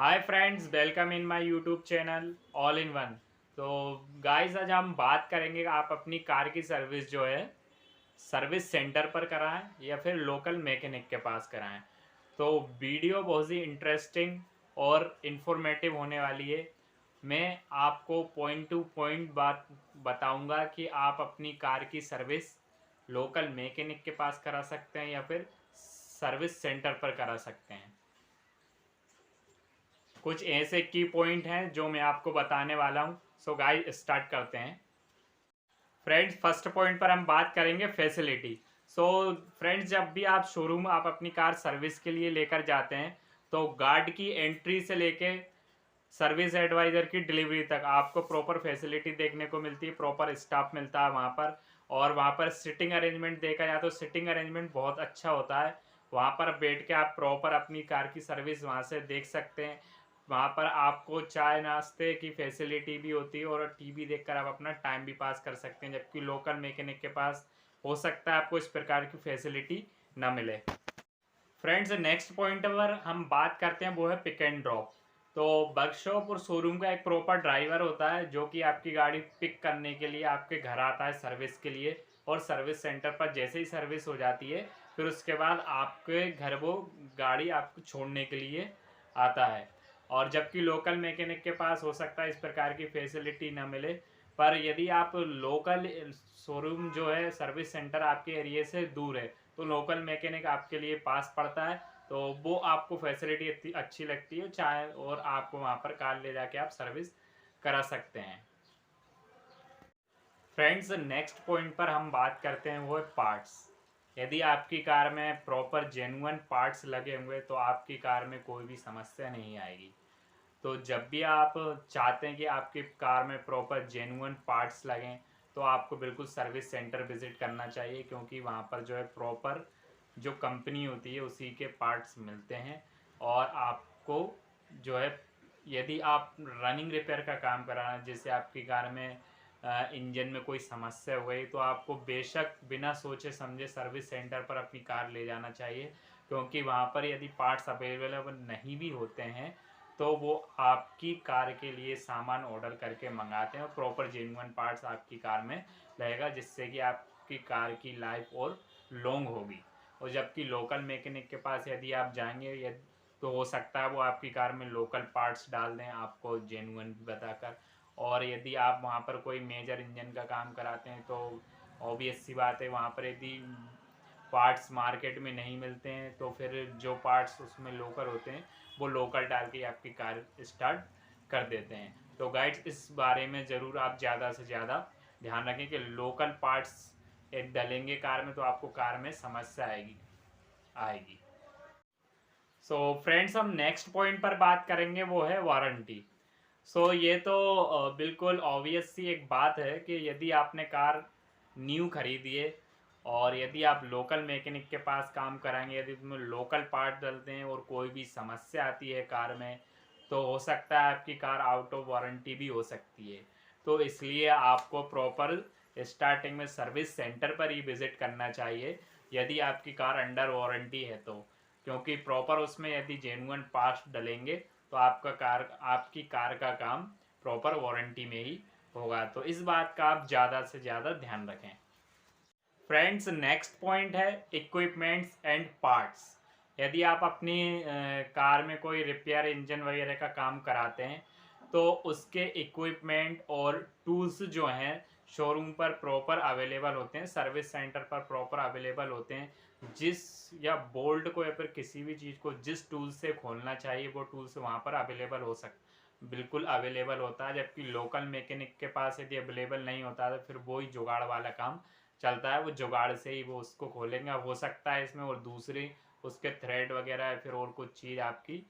Hi friends, welcome in my YouTube channel all in one. तो guys, आज हम बात करेंगे कि आप अपनी कार की सर्विस जो है सर्विस सेंटर पर कराएं या फिर लोकल मैकेनिक के पास कराएं। तो वीडियो बहुत ही इंटरेस्टिंग और इन्फॉर्मेटिव होने वाली है। मैं आपको पॉइंट टू पॉइंट बात बताऊंगा कि आप अपनी कार की सर्विस लोकल मैकेनिक के पास करा सकते हैं या फिर सर्विस सेंटर पर करा सकते हैं। कुछ ऐसे की पॉइंट हैं जो मैं आपको बताने वाला हूं। सो गाइस, स्टार्ट करते हैं। फ्रेंड्स, फर्स्ट पॉइंट पर हम बात करेंगे फैसिलिटी। सो फ्रेंड्स, जब भी आप शोरूम आप अपनी कार सर्विस के लिए लेकर जाते हैं तो गार्ड की एंट्री से लेके सर्विस एडवाइज़र की डिलीवरी तक आपको प्रॉपर फैसिलिटी देखने को मिलती है, प्रॉपर स्टाफ मिलता है वहाँ पर। और वहाँ पर सिटिंग अरेंजमेंट देखा जाए तो सिटिंग अरेंजमेंट बहुत अच्छा होता है। वहाँ पर बैठ के आप प्रॉपर अपनी कार की सर्विस वहाँ से देख सकते हैं। वहाँ पर आपको चाय नाश्ते की फैसिलिटी भी होती है और टीवी देखकर आप अपना टाइम भी पास कर सकते हैं, जबकि लोकल मैकेनिक के पास हो सकता है आपको इस प्रकार की फैसिलिटी ना मिले। फ्रेंड्स, नेक्स्ट पॉइंट पर हम बात करते हैं वो है पिक एंड ड्रॉप। तो वर्कशॉप और शोरूम का एक प्रॉपर ड्राइवर होता है जो कि आपकी गाड़ी पिक करने के लिए आपके घर आता है सर्विस के लिए, और सर्विस सेंटर पर जैसे ही सर्विस हो जाती है फिर उसके बाद आपके घर वो गाड़ी आपको छोड़ने के लिए आता है। और जबकि लोकल मैकेनिक के पास हो सकता है इस प्रकार की फैसिलिटी ना मिले, पर यदि आप लोकल शोरूम जो है सर्विस सेंटर आपके एरिया से दूर है तो लोकल मैकेनिक आपके लिए पास पड़ता है, तो वो आपको फैसिलिटी इतनी अच्छी लगती है चाहे, और आपको वहाँ पर कार ले जाके आप सर्विस करा सकते हैं। फ्रेंड्स, नेक्स्ट पॉइंट पर हम बात करते हैं वो है पार्ट्स। यदि आपकी कार में प्रॉपर जेन्युइन पार्ट्स लगे हुए तो आपकी कार में कोई भी समस्या नहीं आएगी। तो जब भी आप चाहते हैं कि आपकी कार में प्रॉपर जेन्युइन पार्ट्स लगें तो आपको बिल्कुल सर्विस सेंटर विजिट करना चाहिए, क्योंकि वहाँ पर जो है प्रॉपर जो कंपनी होती है उसी के पार्ट्स मिलते हैं। और आपको जो है, यदि आप रनिंग रिपेयर का काम कराना है जैसे आपकी कार में इंजन में कोई समस्या हो गई, तो आपको बेशक बिना सोचे समझे सर्विस सेंटर पर अपनी कार ले जाना चाहिए, क्योंकि वहाँ पर यदि पार्ट्स अवेलेबल नहीं भी होते हैं तो वो आपकी कार के लिए सामान ऑर्डर करके मंगाते हैं और प्रॉपर जेन्युइन पार्ट्स आपकी कार में रहेगा, जिससे कि आपकी कार की लाइफ और लॉन्ग होगी। और जबकि लोकल मैकेनिक के पास यदि आप जाएंगे तो हो सकता है वो आपकी कार में लोकल पार्ट्स डाल दें आपको जेन्युइन बताकर। और यदि आप वहाँ पर कोई मेजर इंजन का काम कराते हैं तो ऑब्वियस सी बात है, वहाँ पर यदि पार्ट्स मार्केट में नहीं मिलते हैं तो फिर जो पार्ट्स उसमें लोकल होते हैं वो लोकल डाल के आपकी कार स्टार्ट कर देते हैं। तो गाइड्स, इस बारे में ज़रूर आप ज़्यादा से ज़्यादा ध्यान रखें कि लोकल पार्ट्स यदि डलेंगे कार में तो आपको कार में समस्या आएगी। सो फ्रेंड्स, हम नेक्स्ट पॉइंट पर बात करेंगे वो है वारंटी। ये तो बिल्कुल ऑब्वियस सी एक बात है कि यदि आपने कार न्यू खरीदी है और यदि आप लोकल मैकेनिक के पास काम कराएंगे, यदि उसमें लोकल पार्ट डलते हैं और कोई भी समस्या आती है कार में, तो हो सकता है आपकी कार आउट ऑफ वारंटी भी हो सकती है। तो इसलिए आपको प्रॉपर स्टार्टिंग में सर्विस सेंटर पर ही विज़िट करना चाहिए यदि आपकी कार अंडर वारंटी है तो, क्योंकि प्रॉपर उसमें यदि जेन्युइन पार्ट्स डलेंगे तो आपकी कार का काम प्रॉपर वारंटी में ही होगा। तो इस बात का आप ज़्यादा से ज़्यादा ध्यान रखें। फ्रेंड्स, नेक्स्ट पॉइंट है इक्विपमेंट्स एंड पार्ट्स। यदि आप अपनी कार में कोई रिपेयर इंजन वगैरह का काम कराते हैं तो उसके इक्विपमेंट और टूल्स जो हैं शोरूम पर प्रॉपर अवेलेबल होते हैं, सर्विस सेंटर पर प्रॉपर अवेलेबल होते हैं। जिस या बोल्ट को या फिर किसी भी चीज़ को जिस टूल से खोलना चाहिए वो टूल्स वहाँ पर अवेलेबल हो बिल्कुल अवेलेबल होता है, जबकि लोकल मैकेनिक के पास यदि अवेलेबल नहीं होता तो फिर वो ही जुगाड़ वाला काम चलता है, वो जुगाड़ से ही वो उसको खोलेंगे। अब हो सकता है इसमें और दूसरी उसके थ्रेड वगैरह या फिर और कुछ चीज़ आपकी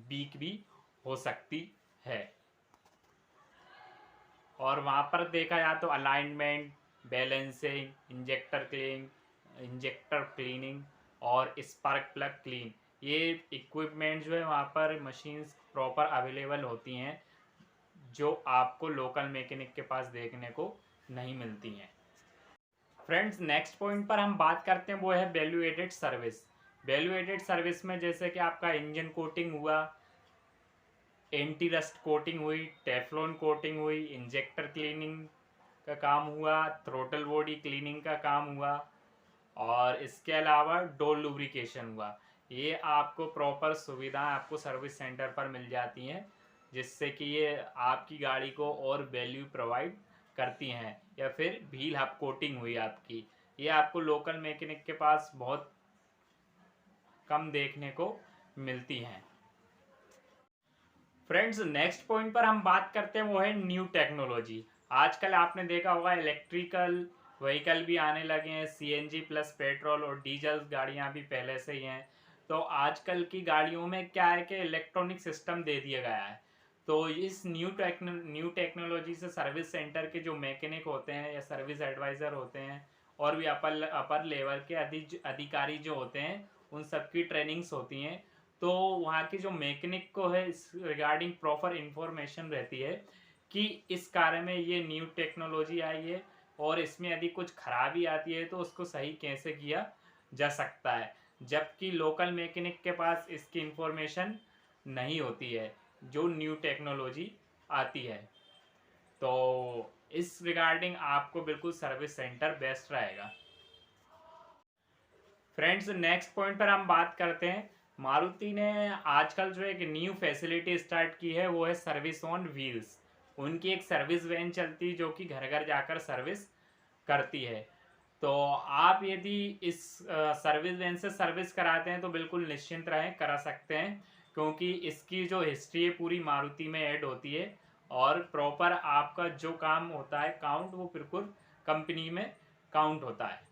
वीक भी हो सकती है। और वहाँ पर देखा जाए तो अलाइनमेंट, बैलेंसिंग, इंजेक्टर क्लीनिंग और स्पार्क प्लग क्लीन, ये इक्विपमेंट जो है वहाँ पर मशीन्स प्रॉपर अवेलेबल होती हैं जो आपको लोकल मैकेनिक के पास देखने को नहीं मिलती हैं। फ्रेंड्स, नेक्स्ट पॉइंट पर हम बात करते हैं वो है value added service. Value added service में जैसे कि आपका इंजन कोटिंग हुआ, एंटी रस्ट कोटिंग हुई, टेफ्लॉन कोटिंग हुई, इंजेक्टर क्लीनिंग का काम हुआ, थ्रोटल बॉडी क्लीनिंग का काम हुआ, और इसके अलावा डोर लुब्रिकेशन हुआ। ये आपको प्रॉपर सुविधाएं आपको सर्विस सेंटर पर मिल जाती हैं, जिससे कि ये आपकी गाड़ी को और वैल्यू प्रोवाइड करती हैं। या फिर व्हील हब कोटिंग हुई आपकी, ये आपको लोकल मैकेनिक के पास बहुत कम देखने को मिलती हैं। फ्रेंड्स, नेक्स्ट पॉइंट पर हम बात करते हैं वो है न्यू टेक्नोलॉजी। आजकल आपने देखा होगा इलेक्ट्रिकल व्हीकल भी आने लगे हैं, सीएनजी प्लस पेट्रोल और डीजल गाड़ियां भी पहले से ही हैं। तो आजकल की गाड़ियों में क्या है कि इलेक्ट्रॉनिक सिस्टम दे दिया गया है। तो इस न्यू टेक्नोलॉजी से सर्विस सेंटर के जो मैकेनिक होते हैं या सर्विस एडवाइज़र होते हैं और भी अपर लेवल के अधिकारी जो होते हैं, उन सबकी ट्रेनिंग्स होती हैं। तो वहाँ की जो मैकेनिक को है इस रिगार्डिंग प्रॉपर इंफॉर्मेशन रहती है कि इस कार में ये न्यू टेक्नोलॉजी आई है और इसमें यदि कुछ खराबी आती है तो उसको सही कैसे किया जा सकता है, जबकि लोकल मैकेनिक के पास इसकी इंफॉर्मेशन नहीं होती है जो न्यू टेक्नोलॉजी आती है। तो इस रिगार्डिंग आपको बिल्कुल सर्विस सेंटर बेस्ट रहेगा। फ्रेंड्स, नेक्स्ट पॉइंट पर हम बात करते हैं। मारुति ने आजकल जो एक न्यू फैसिलिटी स्टार्ट की है वो है सर्विस ऑन व्हील्स। उनकी एक सर्विस वैन चलती है जो कि घर घर जाकर सर्विस करती है। तो आप यदि इस सर्विस वैन से सर्विस कराते हैं तो बिल्कुल निश्चिंत रहें, करा सकते हैं, क्योंकि इसकी जो हिस्ट्री है पूरी मारुति में ऐड होती है और प्रॉपर आपका जो काम होता है काउंट, वो बिल्कुल कंपनी में काउंट होता है।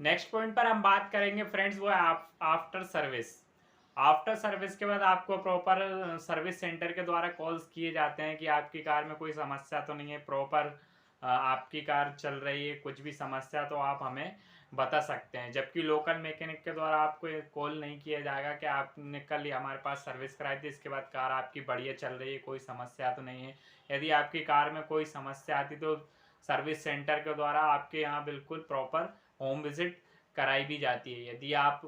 नेक्स्ट पॉइंट पर हम बात करेंगे फ्रेंड्स वो है आफ्टर सर्विस। आफ्टर सर्विस के बाद आपको प्रॉपर सर्विस सेंटर के द्वारा कॉल्स किए जाते हैं कि आपकी कार में कोई समस्या तो नहीं है, प्रॉपर आपकी कार चल रही है, कुछ भी समस्या तो आप हमें बता सकते हैं। जबकि लोकल मैकेनिक के द्वारा आपको कॉल नहीं किया जाएगा कि आपने कल ही हमारे पास सर्विस कराई थी, इसके बाद कार आपकी बढ़िया चल रही है, कोई समस्या तो नहीं है। यदि आपकी कार में कोई समस्या आती तो सर्विस सेंटर के द्वारा आपके यहाँ बिल्कुल प्रॉपर होम विजिट कराई भी जाती है। यदि आप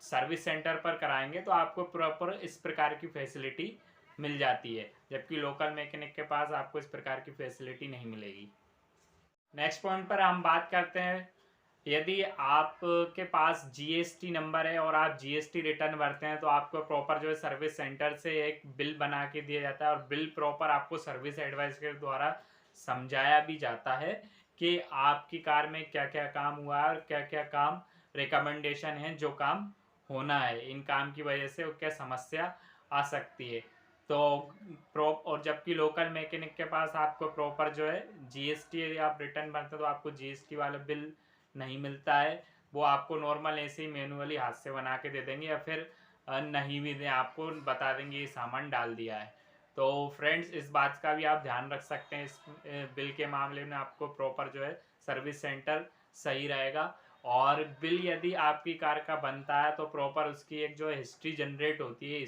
सर्विस सेंटर पर कराएंगे तो आपको प्रॉपर इस प्रकार की फैसिलिटी मिल जाती है, जबकि लोकल मैकेनिक के पास आपको इस प्रकार की फैसिलिटी नहीं मिलेगी। नेक्स्ट पॉइंट पर हम बात करते हैं, यदि आपके पास जीएसटी नंबर है और आप जीएसटी रिटर्न भरते हैं तो आपको प्रॉपर जो है सर्विस सेंटर से एक बिल बना के दिया जाता है और बिल प्रॉपर आपको सर्विस एडवाइस के द्वारा समझाया भी जाता है कि आपकी कार में क्या क्या काम हुआ है और क्या क्या काम रिकमेंडेशन है जो काम होना है, इन काम की वजह से क्या समस्या आ सकती है। तो और जबकि लोकल मैकेनिक के पास आपको प्रॉपर जो है जीएसटी, यदि आप रिटर्न भरते तो आपको जीएसटी वाला बिल नहीं मिलता है, वो आपको नॉर्मल ऐसे ही मैनुअली हाथ से बना के दे देंगे या फिर नहीं भी दें, आपको बता देंगे ये सामान डाल दिया है। तो फ्रेंड्स, इस बात का भी आप ध्यान रख सकते हैं, इस बिल के मामले में आपको प्रॉपर जो है सर्विस सेंटर सही रहेगा। और बिल यदि आपकी कार का बनता है तो प्रॉपर उसकी एक जो हिस्ट्री जनरेट होती है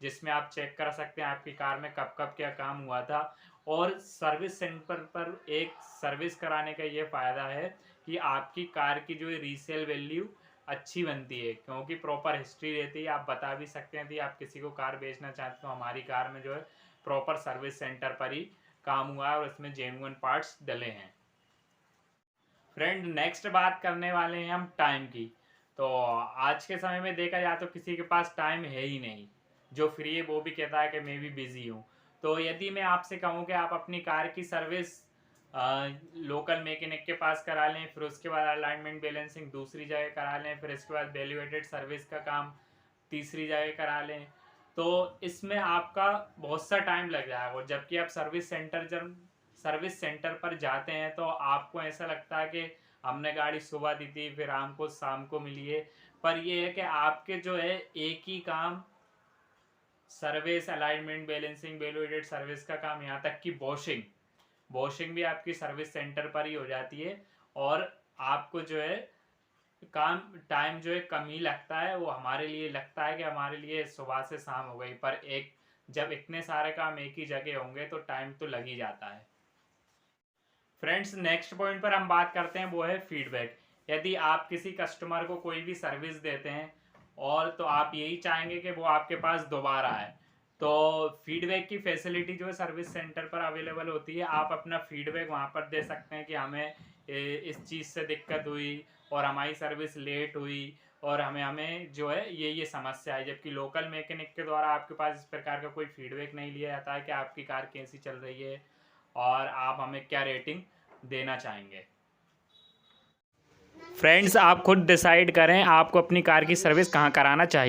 जिसमें आप चेक कर सकते हैं आपकी कार में कब कब क्या काम हुआ था। और सर्विस सेंटर पर एक सर्विस कराने का ये फ़ायदा है कि आपकी कार की जो रीसेल वैल्यू अच्छी बनती है, क्योंकि प्रॉपर हिस्ट्री रहती है। आप बता भी सकते हैं यदि आप किसी को कार बेचना चाहते हैं तो हमारी कार में जो है प्रॉपर सर्विस सेंटर पर ही काम हुआ है और इसमें जेन्युइन पार्ट्स डले हैं। फ्रेंड, नेक्स्ट बात करने वाले हैं हम टाइम की। तो आज के समय में देखा जाए तो किसी के पास टाइम है ही नहीं, जो फ्री है वो भी कहता है कि मैं भी बिजी हूँ। तो यदि मैं आपसे कहूँ कि आप अपनी कार की सर्विस लोकल मैकेनिक के पास करा लें, फिर उसके बाद अलाइनमेंट बैलेंसिंग दूसरी जगह करा लें, फिर इसके बाद वैल्यूएटेड सर्विस का काम तीसरी जगह करा लें, तो इसमें आपका बहुत सा टाइम लग जाएगा। और जबकि आप जब सर्विस सेंटर पर जाते हैं तो आपको ऐसा लगता है कि हमने गाड़ी सुबह दी थी फिर हमको शाम को मिली है, पर ये है कि आपके जो है एक ही काम service, alignment balancing, valuated service का काम, यहाँ तक कि वॉशिंग भी आपकी सर्विस सेंटर पर ही हो जाती है और आपको जो है काम टाइम जो है कम ही लगता है। वो हमारे लिए लगता है कि हमारे लिए सुबह से शाम हो गई, पर एक जब इतने सारे काम एक ही जगह होंगे तो टाइम तो लग ही जाता है। फ्रेंड्स, नेक्स्ट पॉइंट पर हम बात करते हैं वो है फीडबैक। यदि आप किसी कस्टमर को कोई भी सर्विस देते हैं और तो आप यही चाहेंगे कि वो आपके पास दोबारा आए। तो फीडबैक की फैसिलिटी जो है सर्विस सेंटर पर अवेलेबल होती है। आप अपना फीडबैक वहाँ पर दे सकते हैं कि हमें इस चीज़ से दिक्कत हुई और हमारी सर्विस लेट हुई और हमें जो है ये समस्या है। जबकि लोकल मैकेनिक के द्वारा आपके पास इस प्रकार का कोई फीडबैक नहीं लिया जाता है कि आपकी कार कैसी चल रही है और आप हमें क्या रेटिंग देना चाहेंगे। फ्रेंड्स, आप खुद डिसाइड करें आपको अपनी कार की सर्विस कहाँ कराना चाहिए।